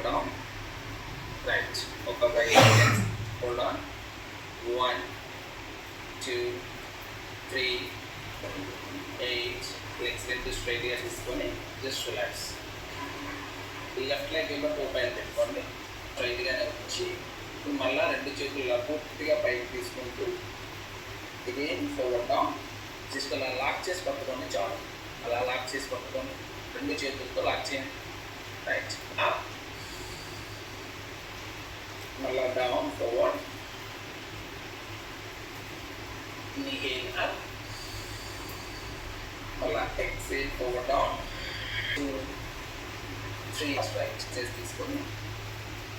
down, right. Okay, by 8 hold on. 1, 2, 3, 8. Legs length straight గా తీసుకొని just relax. ఈ left leg ఏమో two పైన పెట్టుకోండి, స్ట్రైట్గానే వచ్చి ఇప్పుడు మళ్ళీ రెండు చేతులు పూర్తిగా పైకి తీసుకుంటూ ఇది ఫోర్వర్డ్ డౌన్. జస్ట్ అలా లాక్ చేసి పట్టుకోండి చాలు. అలా లాక్ చేసి పట్టుకోండి, రెండు చేతులతో లాక్ చేయండి. రైట్ అప్, మళ్ళీ డౌన్ ఫోర్వర్డ్, ఇన్హేల్ అప్, మళ్ళీ ఎక్సేల్ ఫోర్వర్డ్ డౌన్. 2, 3 రైట్ చేసి తీసుకొని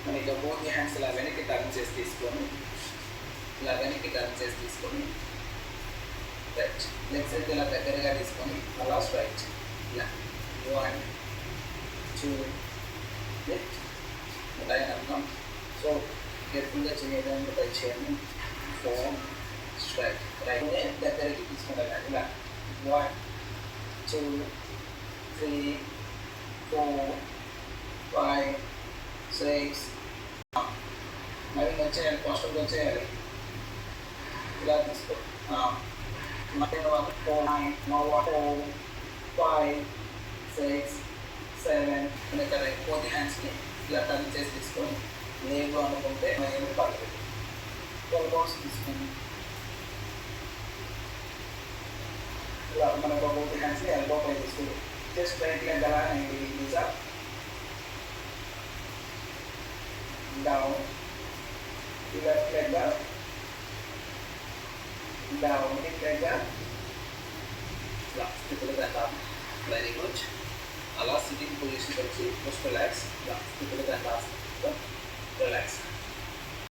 మనకి బోత్ హ్యాండ్స్ ఇలా వెనక్కి టర్న్ చేసి తీసుకొని ఇలా వెనక్కి టర్న్ చేసి తీసుకొని రైట్ లెగ్స్ అయితే ఇలా దగ్గరగా తీసుకొని అలా స్ట్రైట్ ఇలా 1, 2 లెఫ్ట్ లైన్ అన్నాం. సో కేర్ఫుల్గా చేయడానికి ట్రై చేయండి. 4 స్ట్రైట్ రైట్ దగ్గరికి తీసుకుంటాను ఇలా 1, 2, 3, 4, 5, 6. మరి వచ్చేయాలి, కాన్స్టెంట్ వచ్చేయాలి. ఇలా తీసుకో. 1, 4, 4, 5, 6, 7 ఇక్కడ పోతే హ్యాండ్స్ని ఇలా టర్న్ చేసి తీసుకొని లేదు అనుకుంటే ఏమి పర్లేదు. 12 బౌన్స్ తీసుకొని ఇలా మనకు పోతే హ్యాండ్స్ని ఎల్బో పై తీసుకొని జస్ట్ రైట్ లెగ్ అలా ఈజా down, left leg up, down, hip leg up, people that up, very good. Allow sitting position to just relax, people that up, relax.